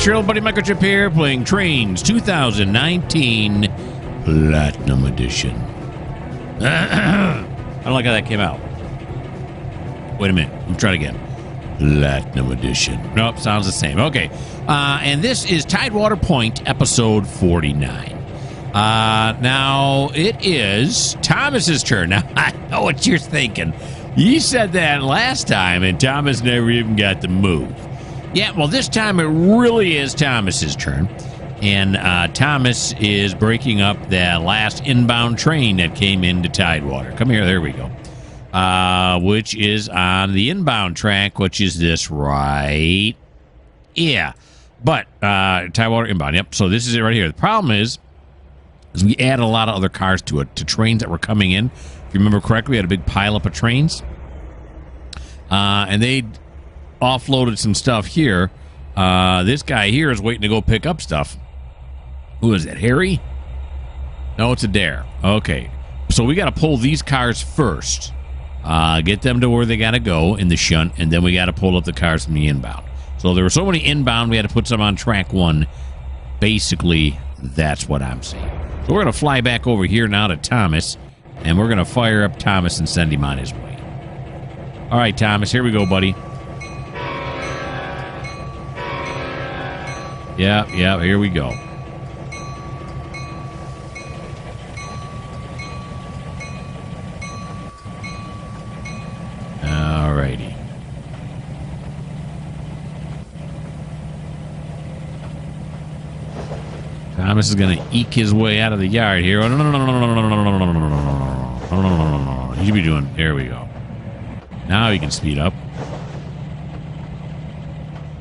it's your old buddy Mikerowchip here, playing Trainz 2019 Platinum Edition. I don't like how that came out. Wait a minute. Let me try it again. Platinum Edition. Nope, sounds the same. Okay. And this is TideWater Point, episode 49. Now, it is Thomas's turn. Now, I know what you're thinking. You said that last time, and Thomas never even got to move. Yeah, well, this time it really is Thomas's turn. And Thomas is breaking up that last inbound train that came into TideWater. Come here, there we go. Which is on the inbound track, which is this right. Yeah, but TideWater inbound. Yep, so this is it right here. The problem is we added a lot of other cars to it, to trains that were coming in. If you remember correctly, we had a big pileup of trains. And they offloaded some stuff here. This guy here is waiting to go pick up stuff. Who is that, Harry? No, it's Adair. Okay, so we got to pull these cars first. Get them to where they got to go in the shunt, and then we got to pull up the cars from the inbound. So there were so many inbound, we had to put some on track one. Basically, that's what I'm saying. So we're going to fly back over here now to Thomas, and we're going to fire up Thomas and send him on his way. All right, Thomas, here we go, buddy. Yeah, here we go. All righty. Thomas is going to eke his way out of the yard here. Oh, no. He should be doing... There we go. Now he can speed up.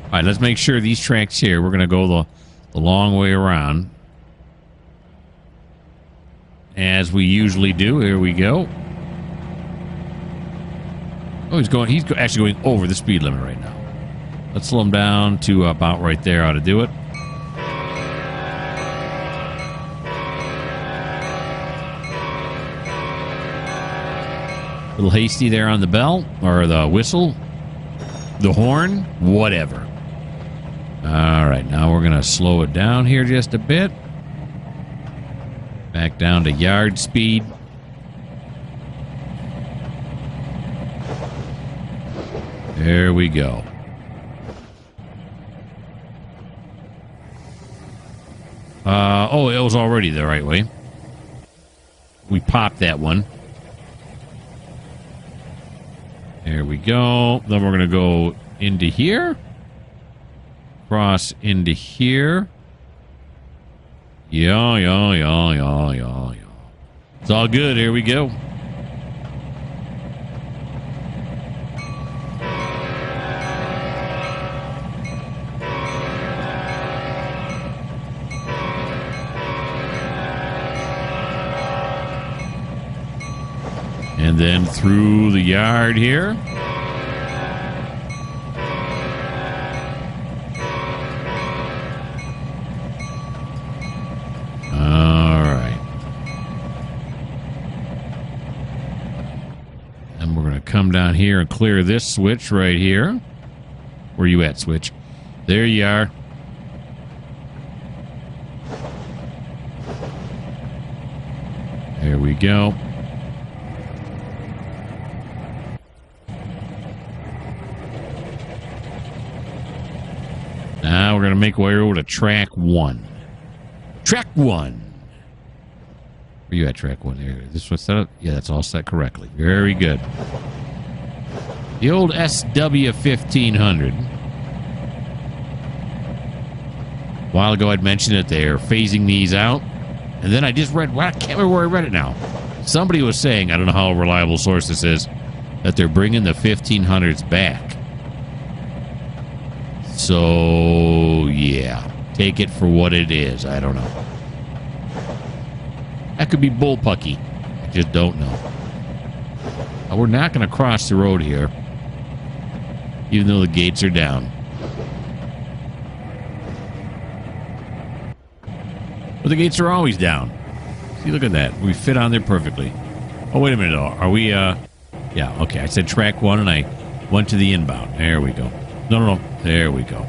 All right, let's make sure these tracks here, we're going to go the long way around. As we usually do. Here we go. Oh, he's actually going over the speed limit right now. Let's slow him down to about right there. Ought to do it. A little hasty there on the bell, or the whistle, the horn, whatever. All right, now we're going to slow it down here just a bit. Back down to yard speed. There we go. Oh, it was already the right way. We popped that one. There we go. Then we're going to go into here. Cross into here. Yeah. It's all good. Here we go. And then through the yard here. All right. And we're going to come down here and clear this switch right here. Where you at, switch? There you are. There we go. Now we're going to make our way over to track one. Track one. Where you at, track one? There. This was set up? Yeah, that's all set correctly. Very good. The old SW1500. A while ago I'd mentioned that they're phasing these out. And then I just read, well, I can't remember where I read it now. Somebody was saying, I don't know how reliable source this is, that they're bringing the 1500s back. So, yeah. Take it for what it is. I don't know. That could be bullpucky. I just don't know. We're not going to cross the road here. Even though the gates are down. But the gates are always down. See, look at that. We fit on there perfectly. Oh, wait a minute. Are we, Yeah, okay. I said track one, and I went to the inbound. There we go. No. There we go.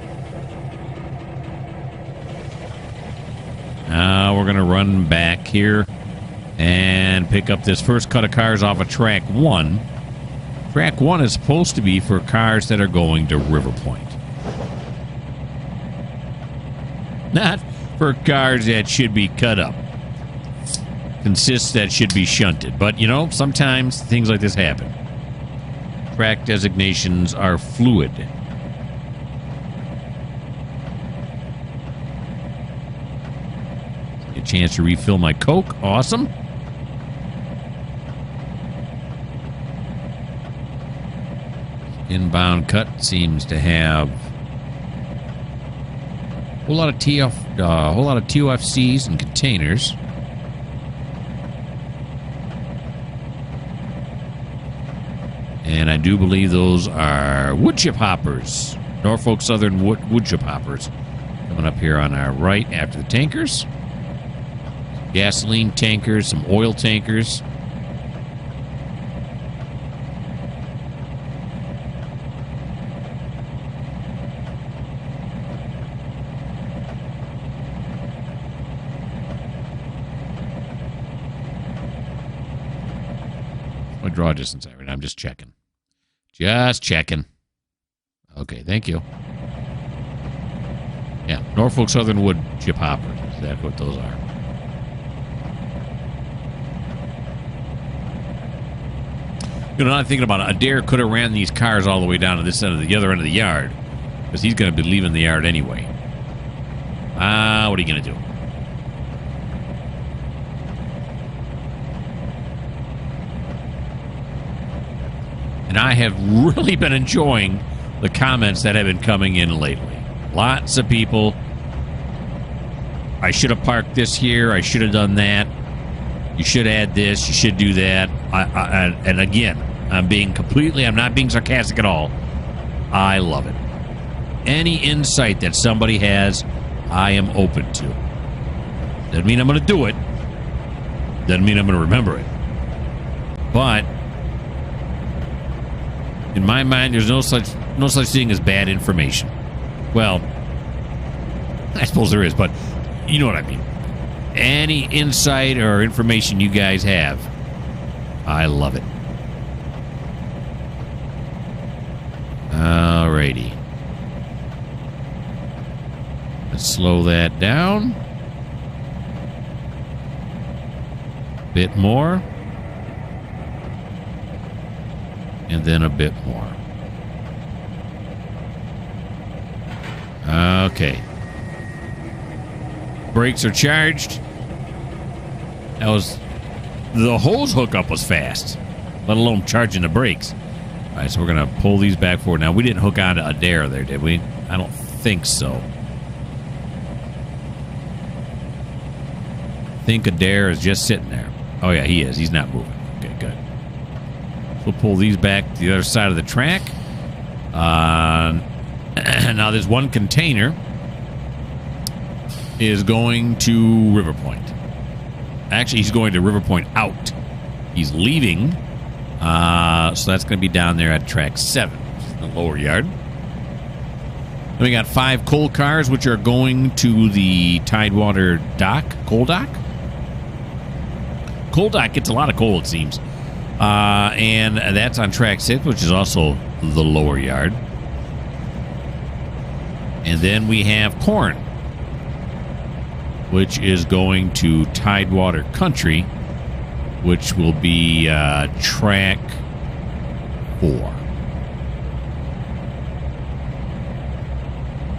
We're going to run back here and pick up this first cut of cars off of track 1. Track 1 is supposed to be for cars that are going to River Point. Not for cars that should be cut up. Consists that should be shunted. But, you know, sometimes things like this happen. Track designations are fluid. A chance to refill my Coke. Awesome. Inbound cut seems to have a whole lot of TOFCs and containers. And I do believe those are wood chip hoppers. Norfolk Southern wood chip hoppers. Coming up here on our right after the tankers. Gasoline tankers, some oil tankers. What draw distance right now? I'm just checking. Just checking. Okay, thank you. Yeah, Norfolk Southern wood chip hoppers. That's exactly what those are. You know, I'm thinking about it. Adair could have ran these cars all the way down to this end of the other end of the yard, because he's going to be leaving the yard anyway. What are you going to do? And I have really been enjoying the comments that have been coming in lately. Lots of people. I should have parked this here. I should have done that. You should add this. You should do that. And again, I'm not being sarcastic at all. I love it. Any insight that somebody has, I am open to. Doesn't mean I'm going to do it. Doesn't mean I'm going to remember it. But in my mind, there's no such thing as bad information. Well, I suppose there is, but you know what I mean. Any insight or information you guys have, I love it. Alrighty. Let's slow that down. Bit more. And then a bit more. Okay. Brakes are charged. The hose hookup was fast, let alone charging the brakes. All right, so we're going to pull these back forward. Now, we didn't hook onto Adair there, did we? I don't think so. I think Adair is just sitting there. Oh, yeah, he is. He's not moving. Okay, good. We'll pull these back to the other side of the track. Now, there's one container is going to River Point. Actually, he's going to River Point out. He's leaving. So that's going to be down there at track 7, the lower yard. Then we got 5 coal cars, which are going to the TideWater dock. Coal dock? Coal dock gets a lot of coal, it seems. And that's on track 6, which is also the lower yard. And then we have corn, which is going to TideWater Country, which will be track 4.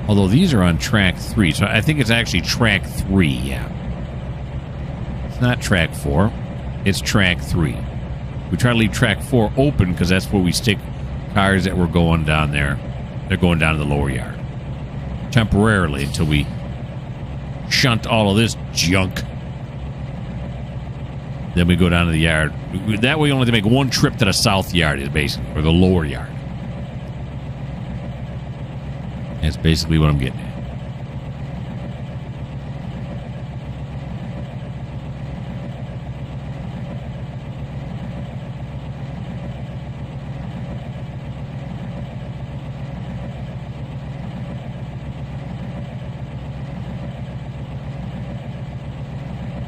Although these are on track 3, so I think it's actually track 3, yeah. It's not track 4, it's track 3. We try to leave track 4 open because that's where we stick cars that were going down there. They're going down to the lower yard. Temporarily until we shunt all of this junk. Then we go down to the yard. That way we only have to make one trip to the south yard, is basically, or the lower yard. That's basically what I'm getting at.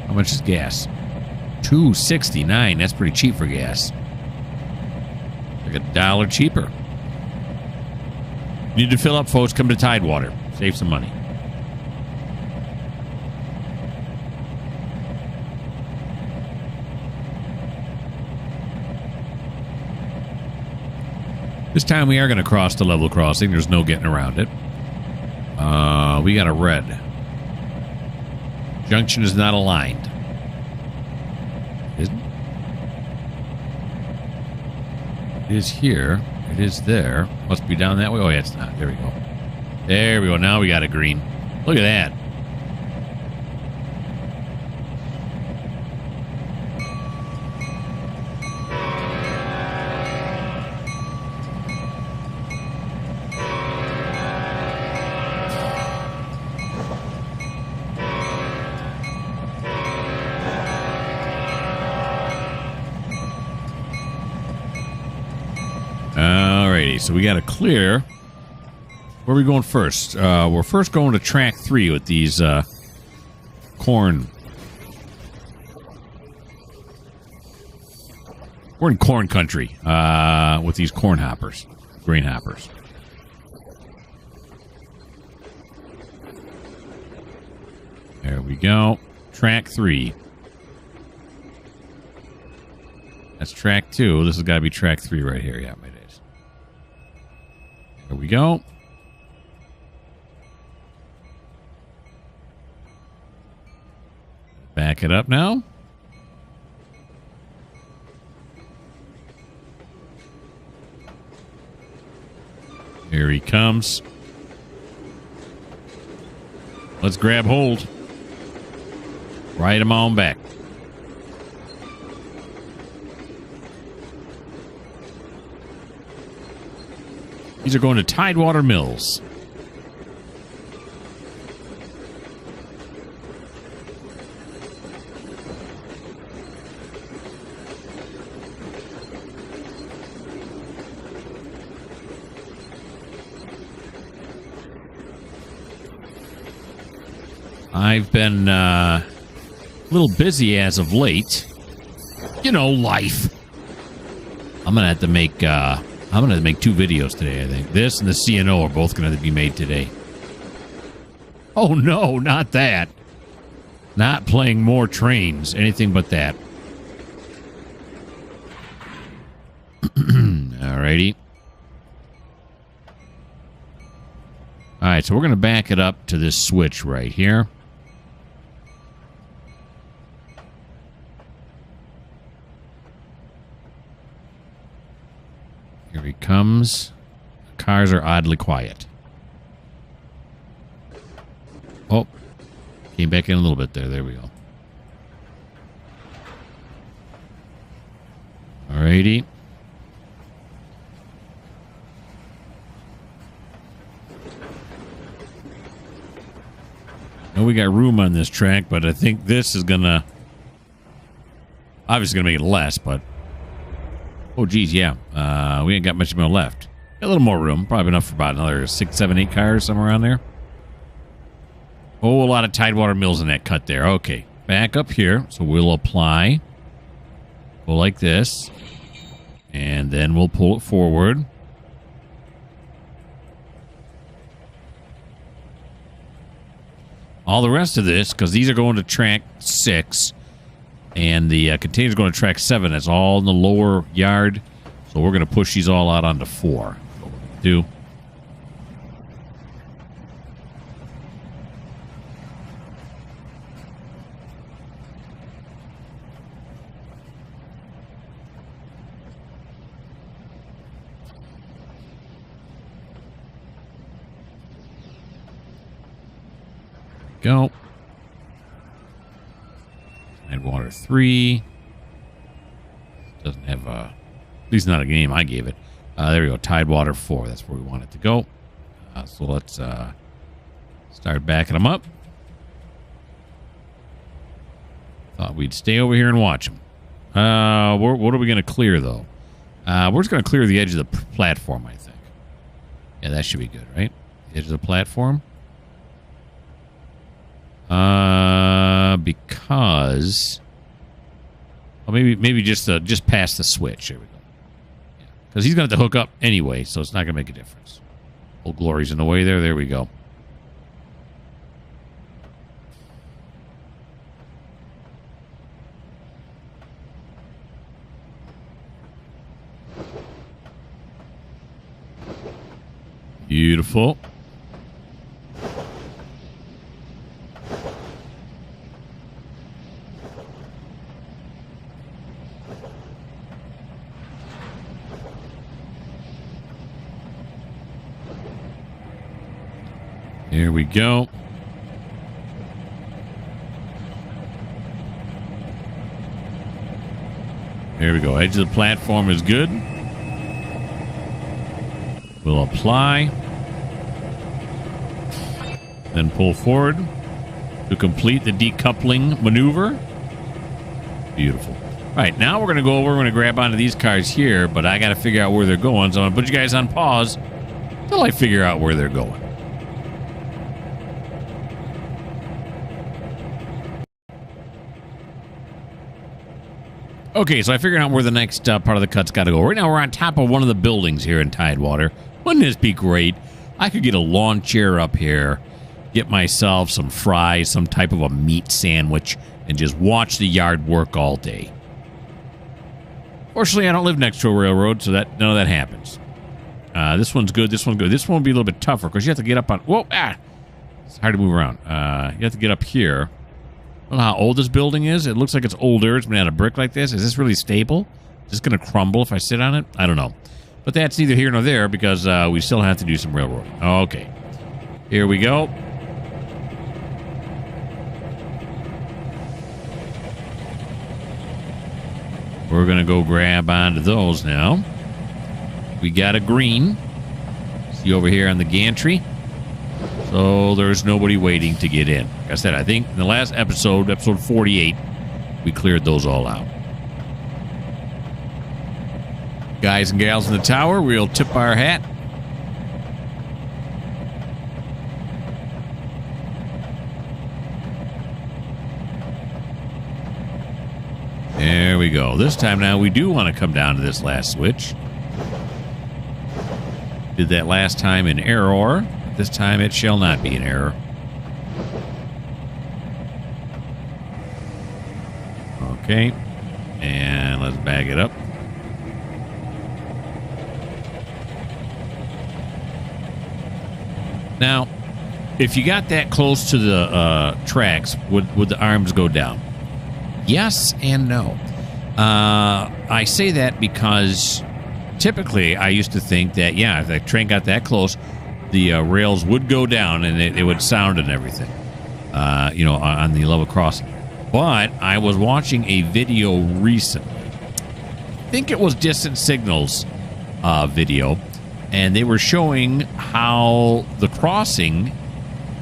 How much is gas? $2.69. That's pretty cheap for gas. Like $1 cheaper. Need to fill up, folks. Come to TideWater. Save some money. This time we are going to cross the level crossing. There's no getting around it. We got a red. Junction is not aligned. Isn't it? It is here. It is there. Must be down that way. Oh, yeah, it's not. There we go. There we go. Now we got a green. Look at that. So we got to clear. Where are we going first? We're first going to track 3 with these corn. We're in corn country with these corn hoppers, grain hoppers. There we go. Track 3. That's track 2. This has got to be track 3 right here. Yeah, it is. There we go. Back it up now. Here he comes. Let's grab hold. Ride him on back. These are going to TideWater Mills. I've been a little busy as of late. You know, life. I'm gonna have to make 2 videos today, I think. This and the CNO are both going to be made today. Oh, no, not that. Not playing more Trainz. Anything but that. Alrighty. Alright, so we're going to back it up to this switch right here. Here he comes. The cars are oddly quiet. Oh. Came back in a little bit there. There we go. Alrighty. I know we got room on this track, but I think this is gonna obviously gonna make it less, but oh geez, yeah. We ain't got much more left. Got a little more room, probably enough for about another 6, 7, 8 cars, somewhere around there. Oh, a lot of TideWater Mills in that cut there. Okay, back up here. So we'll apply. Go like this. And then we'll pull it forward. All the rest of this, because these are going to track 6. And the container's going to track 7. That's all in the lower yard. So we're going to push these all out onto 4. That's what we're going to do. Go. TideWater 3. Doesn't have at least not a name I gave it. There we go. TideWater 4. That's where we want it to go. So let's start backing them up. Thought we'd stay over here and watch them. What are we going to clear, though? We're just going to clear the edge of the platform, I think. Yeah, that should be good, right? The edge of the platform. because... Well, maybe just past the switch. There we go. Because he's going to have to hook up anyway, so it's not going to make a difference. Old Glory's in the way there. There we go. Beautiful. Here we go. There we go. Edge of the platform is good. We'll apply. Then pull forward to complete the decoupling maneuver. Beautiful. All right, now we're going to go over. We're going to grab onto these cars here, but I got to figure out where they're going. So I'm going to put you guys on pause until I figure out where they're going. Okay, so I figured out where the next part of the cut's got to go. Right now, we're on top of one of the buildings here in TideWater. Wouldn't this be great? I could get a lawn chair up here, get myself some fries, some type of a meat sandwich, and just watch the yard work all day. Fortunately, I don't live next to a railroad, so that none of that happens. This one's good. This one's good. This one will be a little bit tougher because you have to get up on... Whoa! Ah! It's hard to move around. You have to get up here. I don't know how old this building is. It looks like it's older. It's made out of brick like this. Is this really stable? Is this going to crumble if I sit on it? I don't know. But that's neither here nor there because we still have to do some railroading. Okay. Here we go. We're going to go grab onto those now. We got a green. See over here on the gantry. So there's nobody waiting to get in. Like I said, I think in the last episode, episode 48, we cleared those all out. Guys and gals in the tower, we'll tip our hat. There we go. This time now we do want to come down to this last switch. Did that last time in error. This time it shall not be an error. Okay. And let's back it up. Now, if you got that close to the tracks, would the arms go down? Yes and no. I say that because typically I used to think that, yeah, if the train got that close, the rails would go down and it would sound and everything, on the level crossing. But I was watching a video recently. I think it was Distant Signals video, and they were showing how the crossing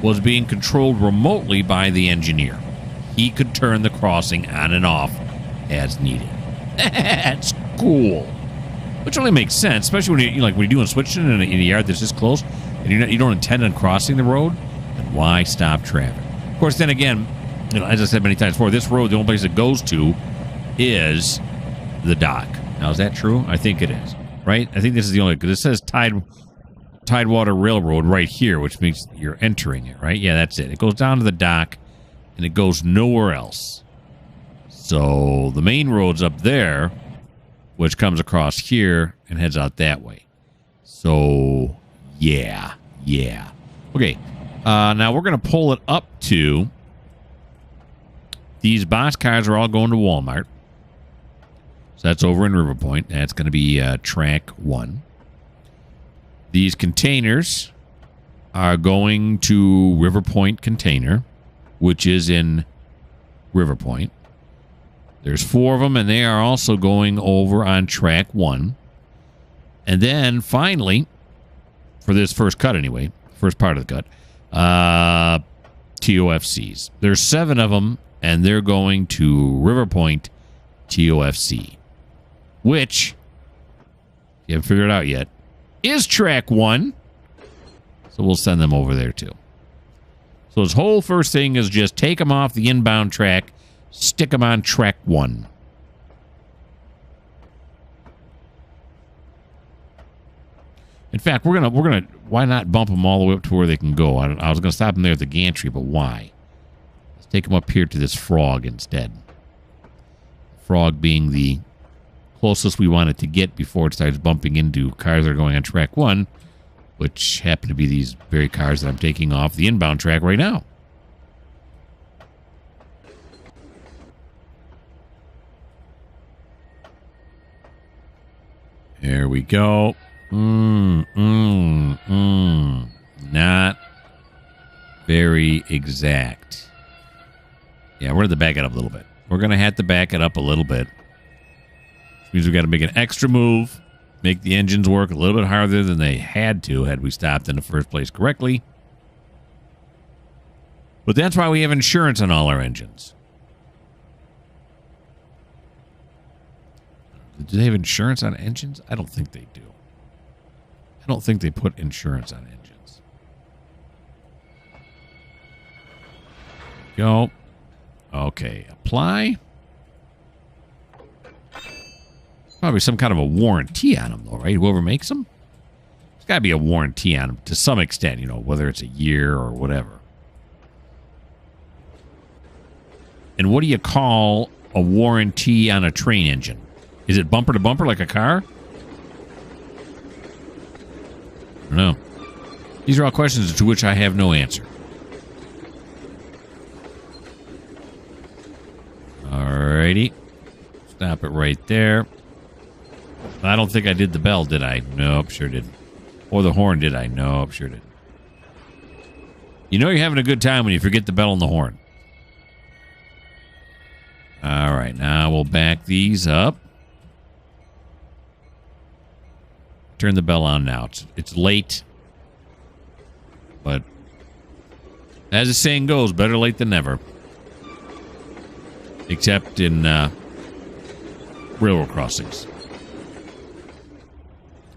was being controlled remotely by the engineer. He could turn the crossing on and off as needed. That's cool. Which only makes sense, especially when you're doing switching in a yard that's this close, and you don't intend on crossing the road. Then why stop traffic? Of course, then again, as I said many times before, this road, the only place it goes to is the dock. Now, is that true? I think it is. Right? I think this is the only, because it says TideWater Railroad right here, which means you're entering it, right? Yeah, that's it. It goes down to the dock, and it goes nowhere else. So the main road's up there, which comes across here and heads out that way. So, yeah. Okay, now we're going to pull it up to... These boxcars are all going to Walmart. So that's over in River Point. That's going to be track 1. These containers are going to River Point Container, which is in River Point. There's 4 of them, and they are also going over on track 1. And then, finally, for this first cut anyway, first part of the cut, TOFCs. There's 7 of them, and they're going to River Point TOFC, which, if you haven't figured it out yet, is track 1. So we'll send them over there, too. So So his whole first thing is just take them off the inbound track, stick them on track 1. In fact, we're gonna why not bump them all the way up to where they can go? I was gonna stop them there at the gantry, but why? Let's take them up here to this frog instead. Frog being the closest we want it to get before it starts bumping into cars that are going on track 1, which happen to be these very cars that I'm taking off the inbound track right now. There we go. Not very exact. Yeah, we're going to back it up a little bit. We're going to have to back it up a little bit. Which means we've got to make an extra move, make the engines work a little bit harder than they had we stopped in the first place correctly. But that's why we have insurance on all our engines. Do they have insurance on engines? I don't think they do. I don't think they put insurance on engines. Go. Okay, apply. Probably some kind of a warranty on them, though, right? Whoever makes them? There's got to be a warranty on them to some extent, you know, whether it's a year or whatever. And what do you call a warranty on a train engine? Is it bumper to bumper like a car? I don't know. These are all questions to which I have no answer. Alrighty. Stop it right there. I don't think I did the bell, did I? Nope, sure didn't. Or the horn, did I? Nope, sure didn't. You know you're having a good time when you forget the bell and the horn. Alright, now we'll back these up. Turn the bell on now. It's late. But as the saying goes, better late than never. Except in railroad crossings.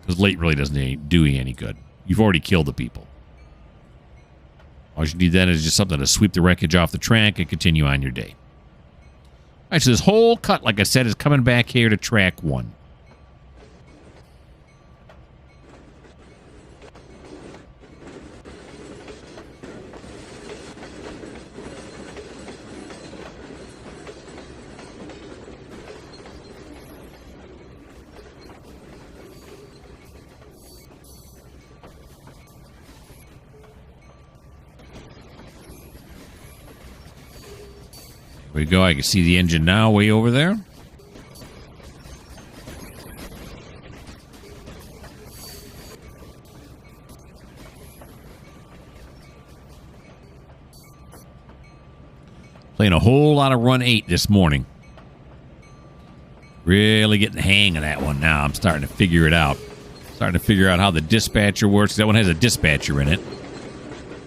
Because late really doesn't do you any good. You've already killed the people. All you need then is just something to sweep the wreckage off the track and continue on your day. All right, so this whole cut, like I said, is coming back here to track 1. There we go. I can see the engine now way over there. Playing a whole lot of Run 8 this morning. Really getting the hang of that one now. I'm starting to figure it out. Starting to figure out how the dispatcher works. That one has a dispatcher in it.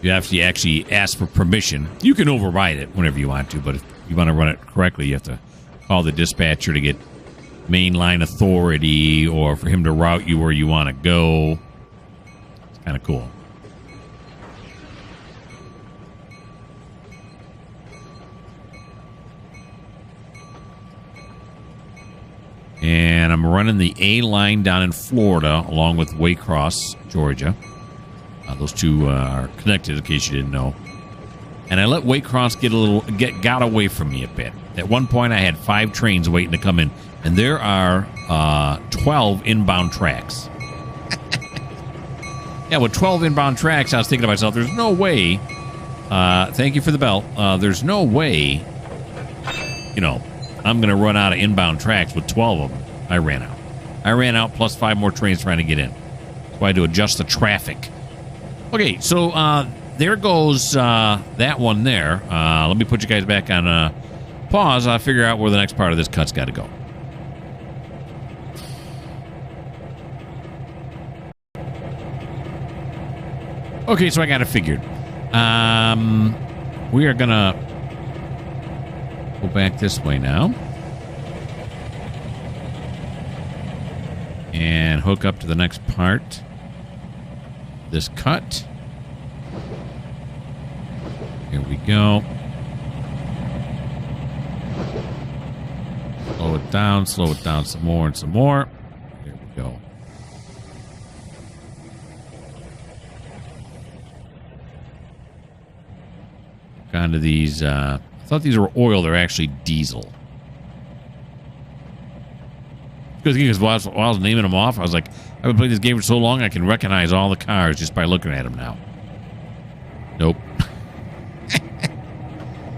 You have to actually ask for permission. You can override it whenever you want to, but if you want to run it correctly, you have to call the dispatcher to get mainline authority or for him to route you where you want to go. It's kind of cool. And I'm running the A line down in Florida along with Waycross, Georgia. Those two are connected, in case you didn't know. And I let Waycross got away from me a bit. At one point, I had 5 trains waiting to come in, and there are 12 inbound tracks. Yeah, with 12 inbound tracks, I was thinking to myself, there's no way. Thank you for the bell. There's no way, you know, I'm going to run out of inbound tracks with 12 of them. I ran out. I ran out plus 5 more trains trying to get in. So I had to adjust the traffic. Okay, so there goes that one there. Let me put you guys back on pause. I'll figure out where the next part of this cut's got to go. Okay, so I got it figured. We are going to go back this way now. And hook up to the next part. This cut. Here we go. Slow it down some more and some more. There we go. Onto these, I thought these were oil, they're actually diesel. Because while I was naming them off, I was like, I've been playing this game for so long, I can recognize all the cars just by looking at them now. Nope.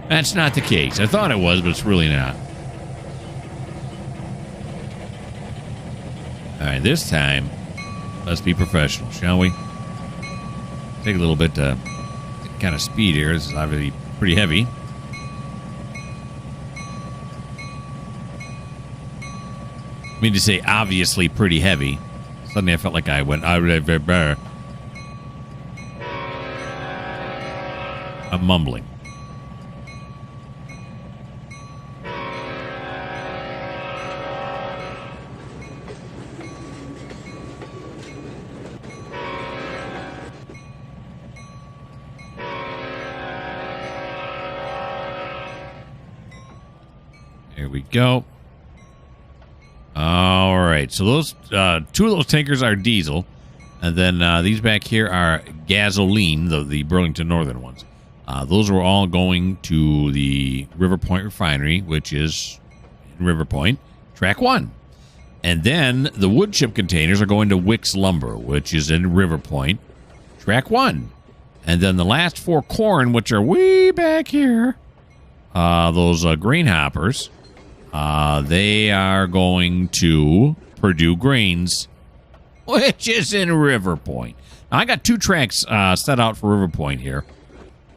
That's not the case. I thought it was, but it's really not. All right, this time, let's be professional, shall we? Take a little bit to kind of speed here. This is obviously pretty heavy. I mean to say obviously pretty heavy. Suddenly I felt like I went... I'm mumbling. There we go. All right. So those two of those tankers are diesel. And then these back here are gasoline, the Burlington Northern ones. Those are all going to the River Point refinery, which is in River Point, Track 1. And then the wood chip containers are going to Wicks Lumber, which is in River Point, Track 1. And then the last 4 corn, which are way back here, those grain hoppers, they are going to Purdue Grains, which is in River Point. Now, I got 2 tracks set out for River Point here.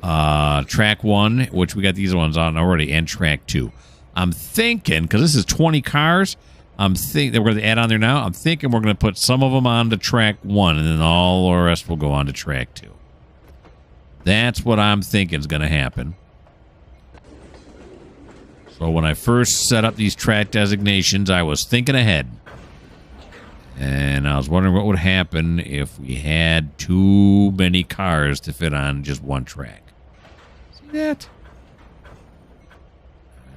Track 1, which we got these ones on already, and Track 2. I'm thinking, because this is 20 cars, I'm thinking that we're going to add on there now. I'm thinking we're going to put some of them on to Track 1, and then all the rest will go on to Track 2. That's what I'm thinking is going to happen. So when I first set up these track designations, I was thinking ahead. And I was wondering what would happen if we had too many cars to fit on just one track. See that?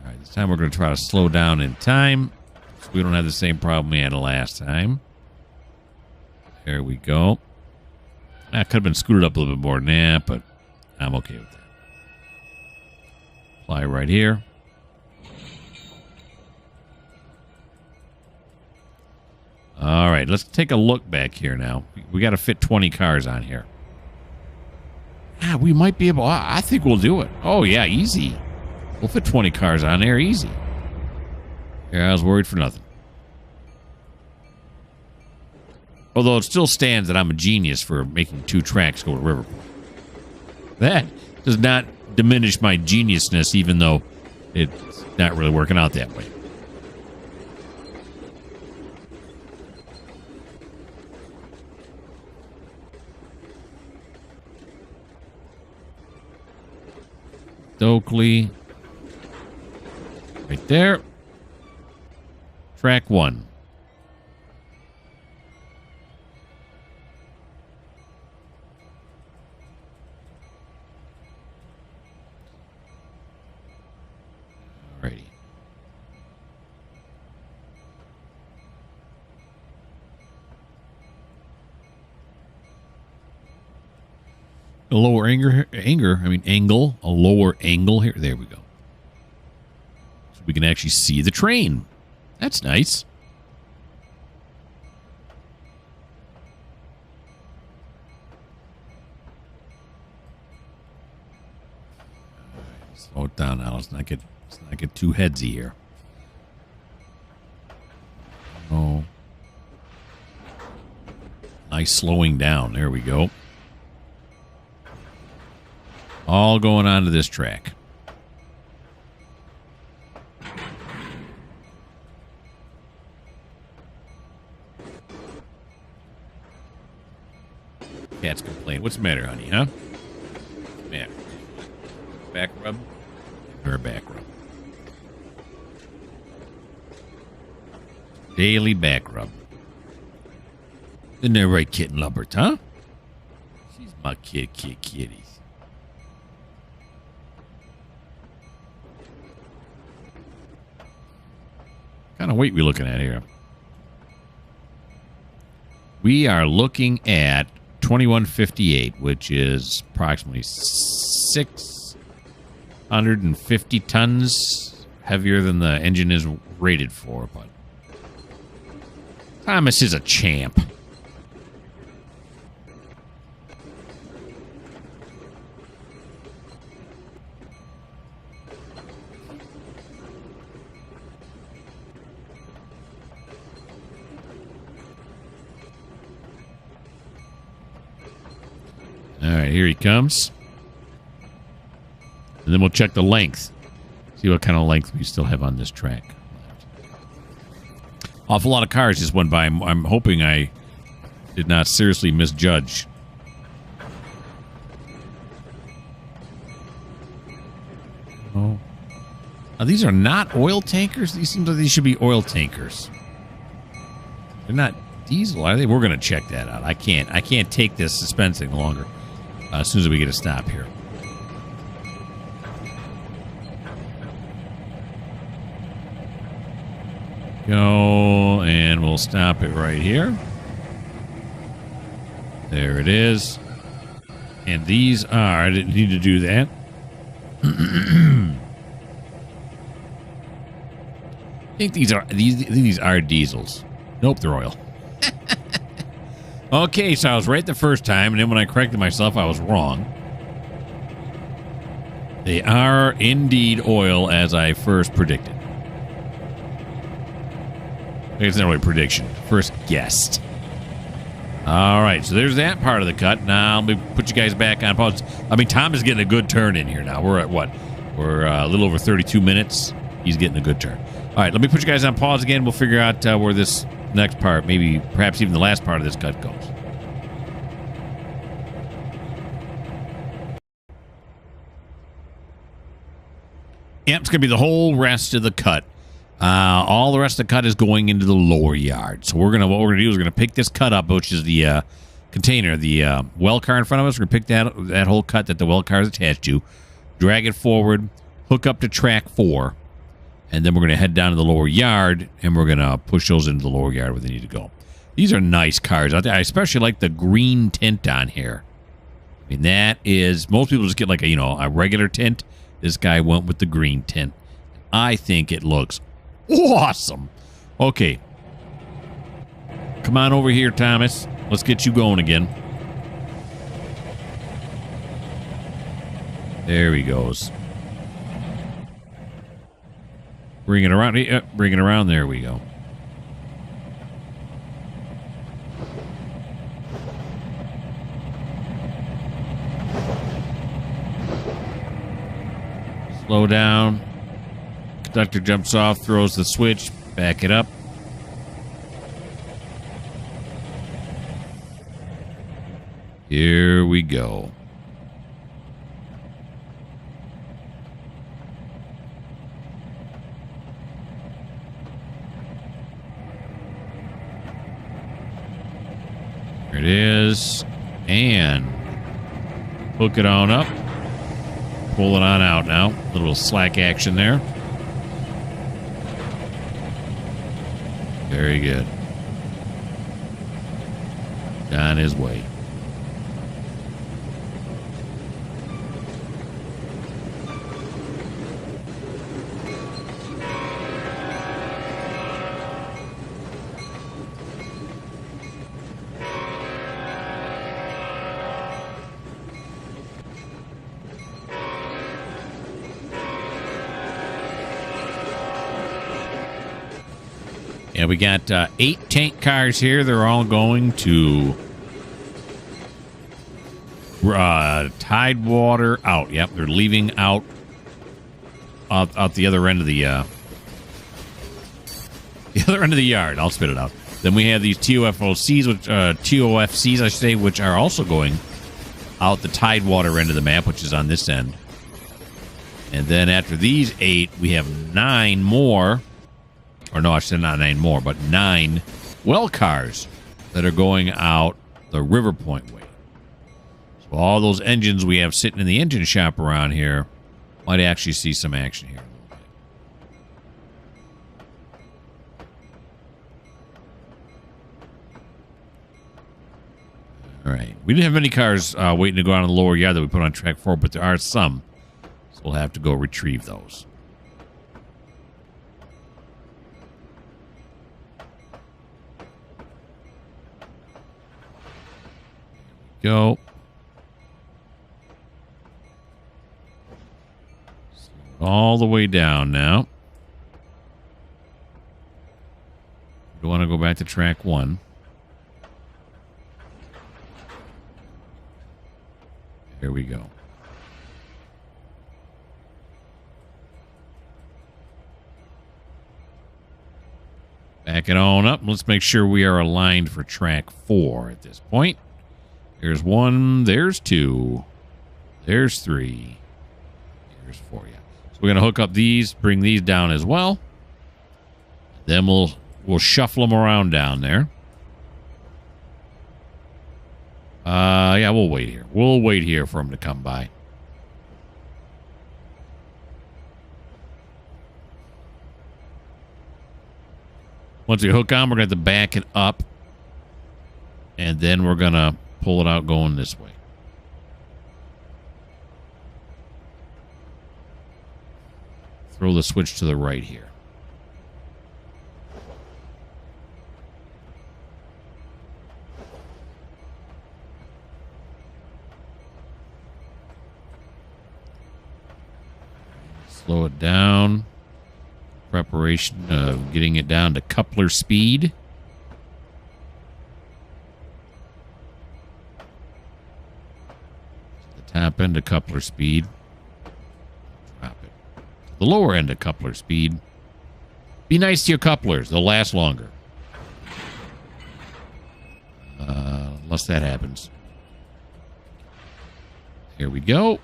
All right, this time we're going to try to slow down in time so we don't have the same problem we had last time. There we go. I could have been scooted up a little bit more than that, but I'm okay with that. Apply right here. All right, let's take a look back here now. We got to fit 20 cars on here. Ah, we might be able... I think we'll do it. Oh, yeah, easy. We'll fit 20 cars on there, easy. Yeah, I was worried for nothing. Although it still stands that I'm a genius for making 2 tracks go to River Point. That does not diminish my geniusness, even though it's not really working out that way. Oakley. Right there. Track 1. Alrighty. A lower angle, a lower angle here. There we go. So we can actually see the train. That's nice. Right, slow it down now. Let's not get too headsy here. Oh. Nice slowing down. There we go. All going on to this track. Cat's complaining. What's the matter, honey, huh? Man. Back rub? Or back rub. Daily back rub. Isn't that right, Kitten Lubbert, huh? She's my kitties. What kind of weight we looking at here? We are looking at 2158, which is approximately 650 tons heavier than the engine is rated for. But Thomas is a champ. All right, here he comes. And then we'll check the length. See what kind of length we still have on this track. Awful lot of cars just went by. I'm hoping I did not seriously misjudge. Oh. Now, these are not oil tankers? These seem like these should be oil tankers. They're not diesel, are they? We're going to check that out. I can't take this suspense any longer. As soon as we get a stop here. Go, and we'll stop it right here. There it is. And these are, I didn't need to do that. I think these are diesels. Nope, they're oil. Okay, so I was right the first time, and then when I corrected myself, I was wrong. They are indeed oil, as I first predicted. It's not really a prediction. First guessed. All right, so there's that part of the cut. Now, let me put you guys back on pause. I mean, Tom is getting a good turn in here now. We're at what? We're a little over 32 minutes. He's getting a good turn. All right, let me put you guys on pause again. We'll figure out where this next part, maybe perhaps even the last part of this cut goes. Yep, it's going to be the whole rest of the cut. All the rest of the cut is going into the lower yard. So what we're gonna do is we're gonna pick this cut up, which is the container, the well car in front of us. We're gonna pick that whole cut that the well car is attached to, drag it forward, hook up to track 4, and then we're gonna head down to the lower yard and we're gonna push those into the lower yard where they need to go. These are nice cars out there. I especially like the green tint on here. I mean, that is, most people just get like a regular tint. This guy went with the green tint. I think it looks awesome. Okay. Come on over here, Thomas. Let's get you going again. There he goes. Bring it around. Bring it around. There we go. Slow down. Conductor jumps off, throws the switch, back it up. Here we go. There it is. And hook it on up. Pull it on out now. A little slack action there. Very good. On his way. Yeah, we got 8 tank cars here. They're all going to TideWater out. Yep, they're leaving out the other end of the other end of the yard. I'll spit it out. Then we have these TOFCs, TOFCs, I should say, which are also going out the TideWater end of the map, which is on this end. And then after these 8, we have 9 more. Or no, I said not 9 more, but 9 well cars that are going out the River Point way. So all those engines we have sitting in the engine shop around here might actually see some action here. right. We didn't have many cars waiting to go out on the lower yard that we put on track 4, but there are some. So we'll have to go retrieve those. Go. All the way down now. We want to go back to track 1. There we go. Back it on up. Let's make sure we are aligned for track 4 at this point. There's 1, there's 2, there's 3, there's 4, yeah. So we're going to hook up these, bring these down as well. Then we'll shuffle them around down there. Yeah, we'll wait here. We'll wait here for them to come by. Once we hook on, we're going to have to back it up. And then we're going to pull it out going this way. Throw the switch to the right here. Slow it down. Preparation of getting it down to coupler speed. The top end of coupler speed. Drop it. The lower end of coupler speed. Be nice to your couplers. They'll last longer. Unless that happens. Here we go.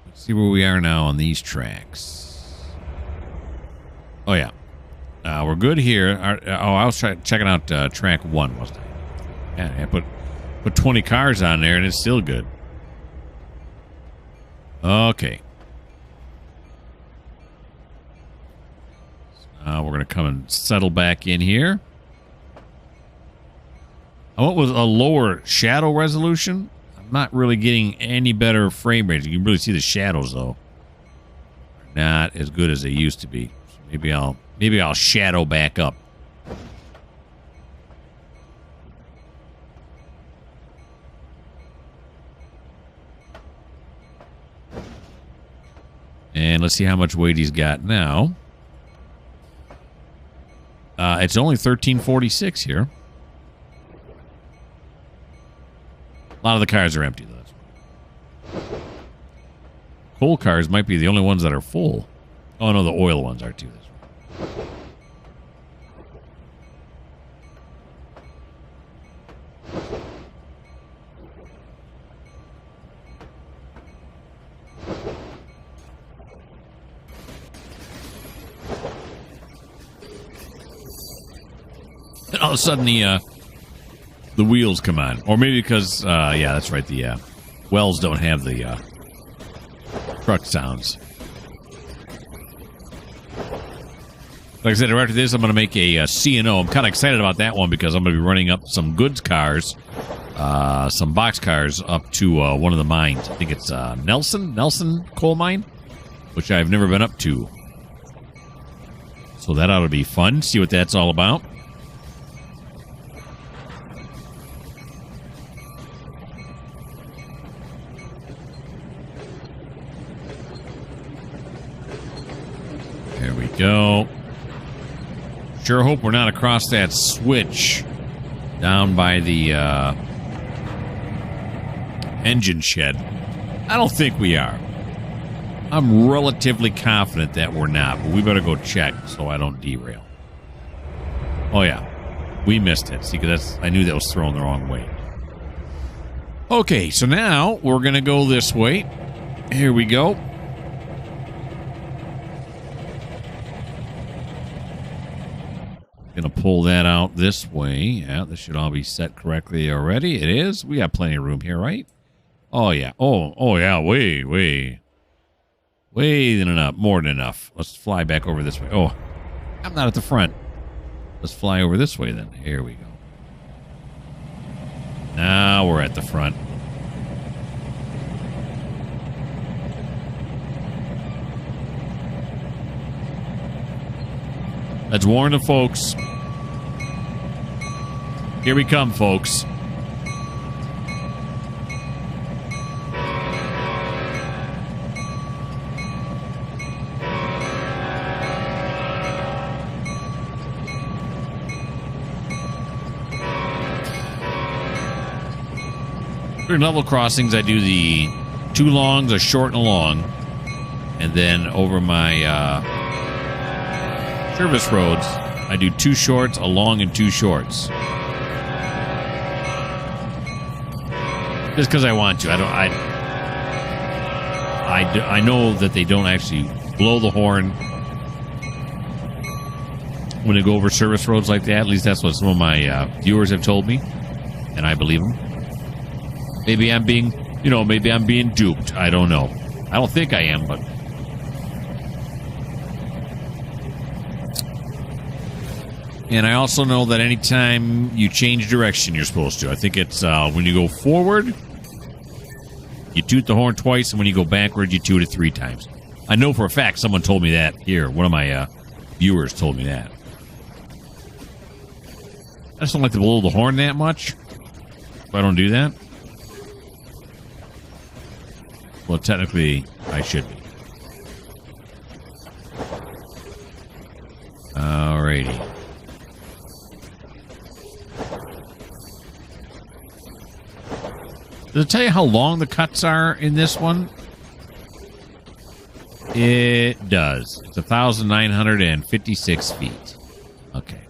Let's see where we are now on these tracks. Oh, yeah. We're good here. I was checking out track 1, wasn't I? Yeah, I put 20 cars on there, and it's still good. Okay. So now we're going to come and settle back in here. I went with a lower shadow resolution. I'm not really getting any better frame rates. You can really see the shadows, though. Not as good as they used to be. So maybe I'll shadow back up. And let's see how much weight he's got now. It's only 1346 here. A lot of the cars are empty, though. Coal cars might be the only ones that are full. Oh, no, the oil ones are, too. And all of a sudden, the wheels come on. Or maybe because, yeah, that's right, the wells don't have the truck sounds. Like I said, after this, I'm going to make a C&O. I'm kind of excited about that one because I'm going to be running up some goods cars, some box cars up to one of the mines. I think it's Nelson coal mine, which I've never been up to. So that ought to be fun. See what that's all about. There we go. Sure hope we're not across that switch down by the engine shed. I don't think we are. I'm relatively confident that we're not, but we better go check so I don't derail. Oh, yeah. We missed it. See, because I knew that was thrown the wrong way. Okay, so now we're going to go this way. Here we go. Gonna pull that out this way. Yeah, this should all be set correctly already. It is. We got plenty of room here, right? Oh yeah. Oh yeah. Way than enough. More than enough. Let's fly back over this way. Oh, I'm not at the front. Let's fly over this way then. Here we go. Now we're at the front. Let's warn the folks. Here we come, folks. During level crossings, I do the 2 longs, a short and a long. And then over my service roads, I do 2 shorts, a long, and 2 shorts. Just because I want to. I know that they don't actually blow the horn when they go over service roads like that. At least that's what some of my viewers have told me, and I believe them. Maybe I'm being, maybe I'm being duped. I don't know. I don't think I am, but and I also know that anytime you change direction, you're supposed to. I think it's when you go forward, you toot the horn twice, and when you go backward, you toot it 3 times. I know for a fact someone told me that here. One of my viewers told me that. I just don't like to blow the horn that much. If I don't do that. Well, technically, I should be. Alrighty. Does it tell you how long the cuts are in this one? It does. It's 1,956 feet. Okay.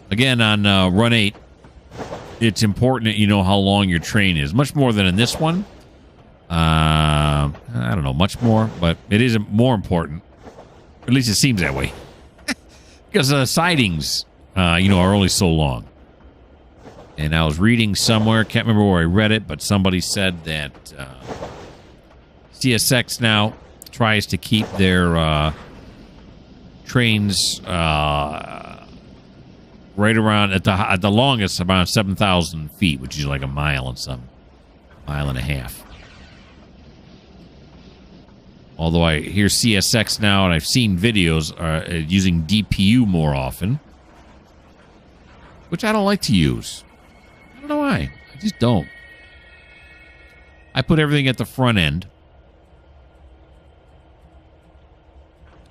Again, on Run 8, it's important that you know how long your train is. Much more than in this one. I don't know, much more, but it is more important. At least it seems that way. Because sidings, are only so long. And I was reading somewhere, can't remember where I read it, but somebody said that CSX now tries to keep their trains right around at the longest about 7,000 feet, which is like a mile and a half. Although I hear CSX now, and I've seen videos using DPU more often, which I don't like to use. I don't know why. I just don't. I put everything at the front end.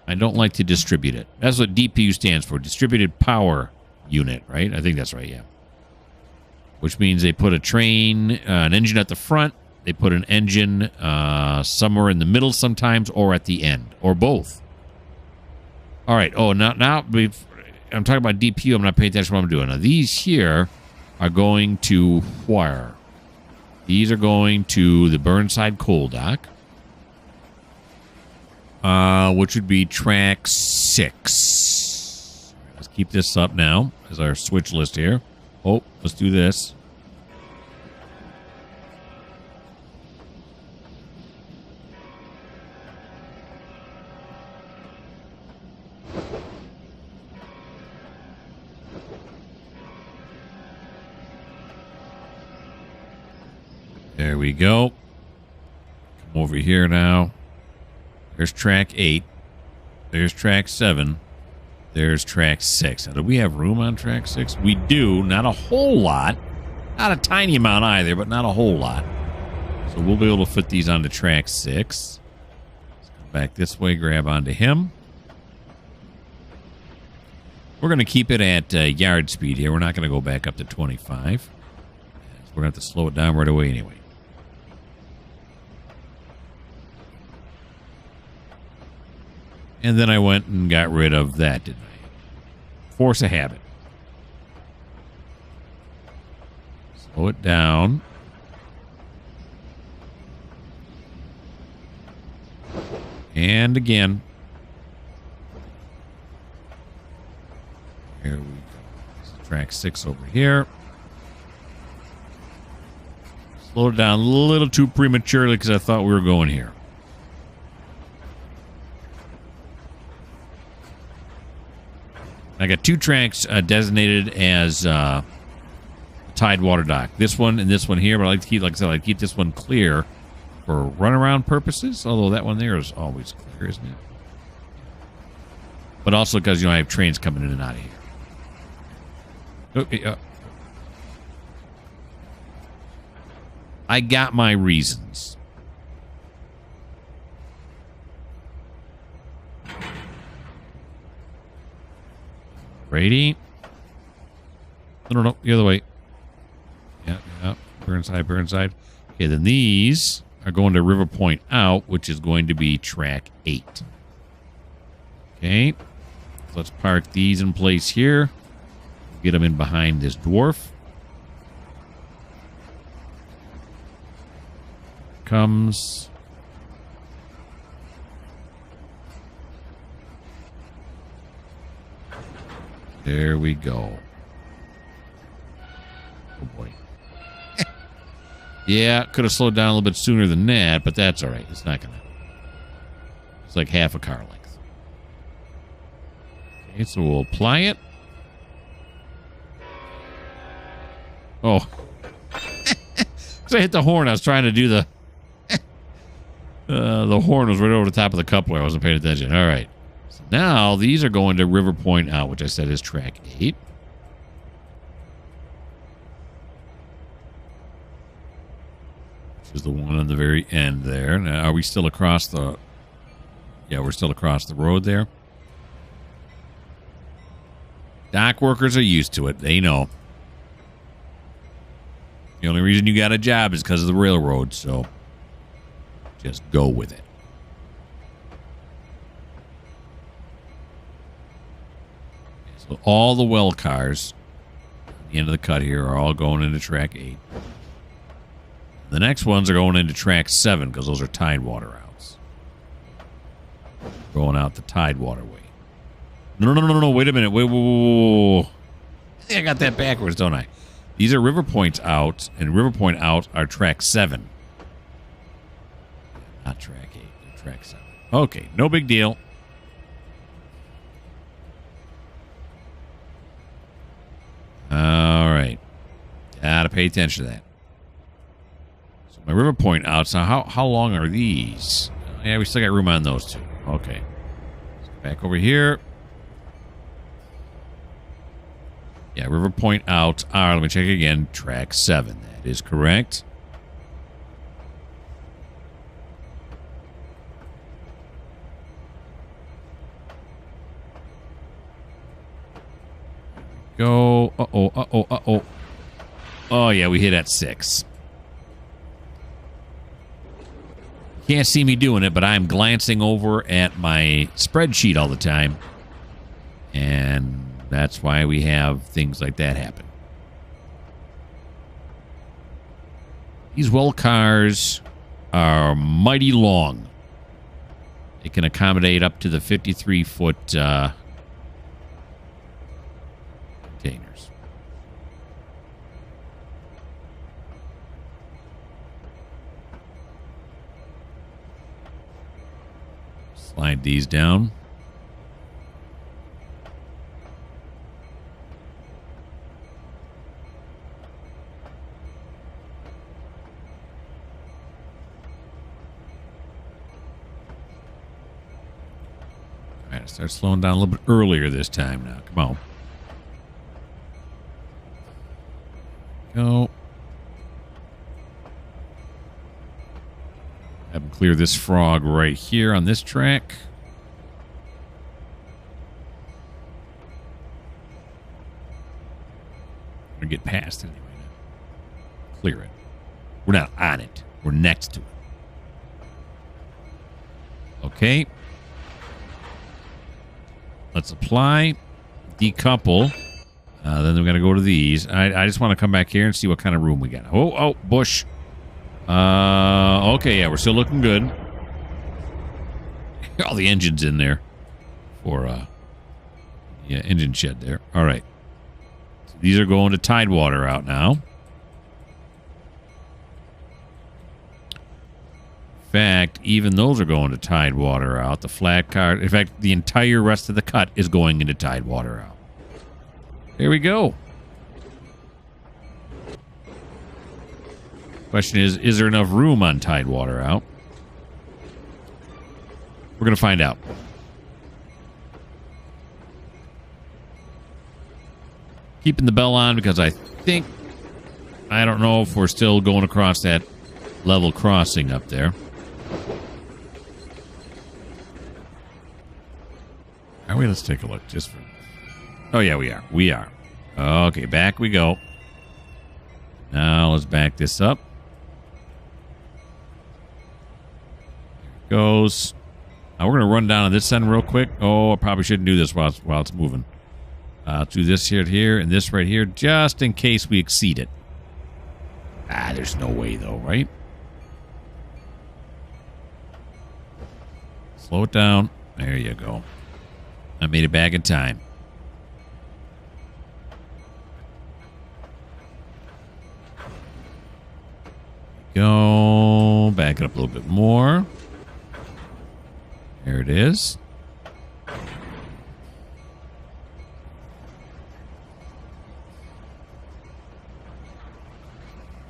I don't like to distribute it. That's what DPU stands for, Distributed Power Unit, right? I think that's right, yeah. Which means they put a train, an engine at the front. They put an engine somewhere in the middle sometimes, or at the end, or both. All right. Oh, now I'm talking about DPU. I'm not paying attention to what I'm doing. Now, these here are going to where? These are going to the Burnside Coal Dock, which would be track 6. Let's keep this up now as our switch list here. Oh, let's do this. There we go. Come over here now. There's track 8. There's track 7. There's track 6. Now, do we have room on track 6? We do. Not a whole lot. Not a tiny amount either, but not a whole lot. So we'll be able to fit these onto track 6. Let's come back this way, grab onto him. We're going to keep it at yard speed here. We're not going to go back up to 25. We're going to have to slow it down right away anyway. And then I went and got rid of that, didn't I? Force a habit. Slow it down. And again. Here we go. This is track 6 over here. Slowed it down a little too prematurely because I thought we were going here. I got 2 tracks designated as TideWater dock. This one and this one here, but I like to keep, like I said, I like to keep this one clear for runaround purposes. Although that one there is always clear, isn't it? But also because, you know, I have trains coming in and out of here. Okay, I got my reasons. Ready? No, the other way. Yeah, Burnside. Okay, then these are going to River Point out, which is going to be track 8. Okay, so let's park these in place here. Get them in behind this dwarf. Comes. There we go. Oh boy. Yeah, could have slowed down a little bit sooner than that, but that's all right. It's not gonna. It's like half a car length. Okay, so we'll apply it. Oh. So I hit the horn. I was trying to do the horn was right over the top of the coupler. I wasn't paying attention. All right. So now these are going to River Point out, which I said is track 8. Which is the one on the very end there. Now, are we still across the... Yeah, we're still across the road there. Dock workers are used to it. They know. The only reason you got a job is because of the railroad, so just go with it. So all the well cars at the end of the cut here are all going into track 8. The next ones are going into track 7 because those are TideWater outs. Going out the TideWater way. No. Wait a minute. Whoa. I think I got that backwards, don't I? These are River Points out, and River Point out are track 7. Not track 8, they're track 7. Okay, no big deal. All right. Gotta pay attention to that. So my River Point outs, now how long are these? Yeah, we still got room on those two. Okay. So back over here. Yeah, River Point out. Let me check again. Track 7. That is correct. Go. Uh-oh. Oh, yeah, we hit at 6. Can't see me doing it, but I'm glancing over at my spreadsheet all the time. And that's why we have things like that happen. These well cars are mighty long. It can accommodate up to the 53-foot containers. Slide these down. Start slowing down a little bit earlier this time now. Come on. Go. Have them clear this frog right here on this track. We're going to get past it anyway. Clear it. We're not on it. We're next to it. Okay. Let's apply, decouple. Then we're going to go to these. I just want to come back here and see what kind of room we got. Oh, bush. Okay, yeah, we're still looking good. All the engines in there for, engine shed there. All right. So these are going to TideWater out now. In fact, even those are going to TideWater out. The flat car. In fact, the entire rest of the cut is going into TideWater out. There we go. Question is there enough room on TideWater out? We're going to find out. Keeping the bell on because I don't know if we're still going across that level crossing up there. Are we? Let's take a look. Oh, yeah, we are. We are. Okay, back we go. Now let's back this up. There it goes. Now we're going to run down to this end real quick. Oh, I probably shouldn't do this while it's moving. Do this here, and this right here, just in case we exceed it. There's no way, though, right? Slow it down. There you go. I made it back in time. Go. Back it up a little bit more. There it is.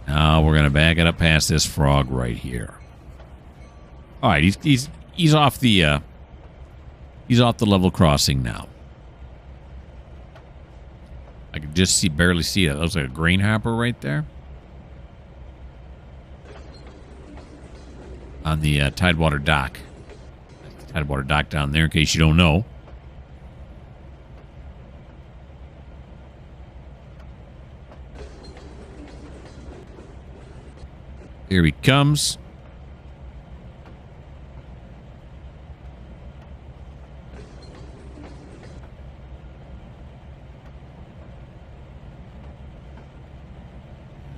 Now we're gonna back it up past this frog right here. All right, he's off the level crossing now. I can just barely see it. That looks like a grain hopper right there on the TideWater dock. TideWater dock down there, in case you don't know. Here he comes.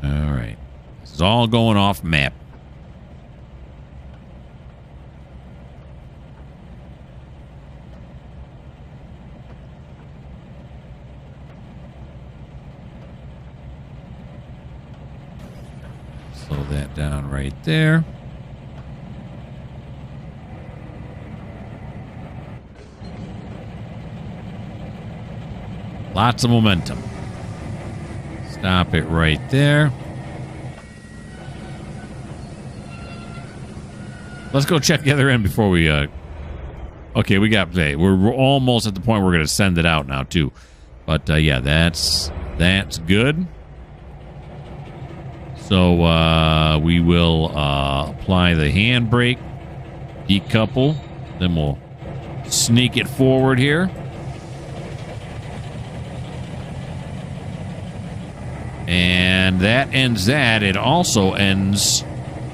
All right. This is all going off map. Slow that down right there. Lots of momentum. Stop it right there. Let's go check the other end before we okay, we got we're almost at the point we're going to send it out now too. But yeah, that's good. So we will apply the handbrake, decouple, then we'll sneak it forward here. And that ends that. It also ends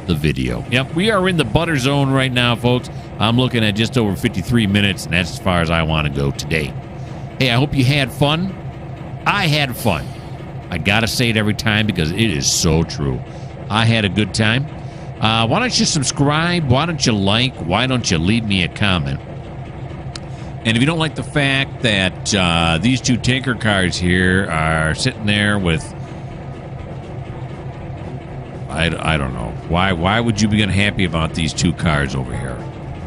the video. Yep, we are in the butter zone right now, folks. I'm looking at just over 53 minutes, and that's as far as I want to go today. Hey, I hope you had fun. I had fun. I got to say it every time because it is so true. I had a good time. Why don't you subscribe? Why don't you like? Why don't you leave me a comment? And if you don't like the fact that these two tanker cars here are sitting there with... I don't know. Why would you be unhappy about these two cars over here?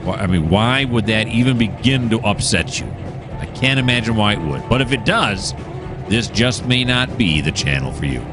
I mean, why would that even begin to upset you? I can't imagine why it would. But if it does, this just may not be the channel for you.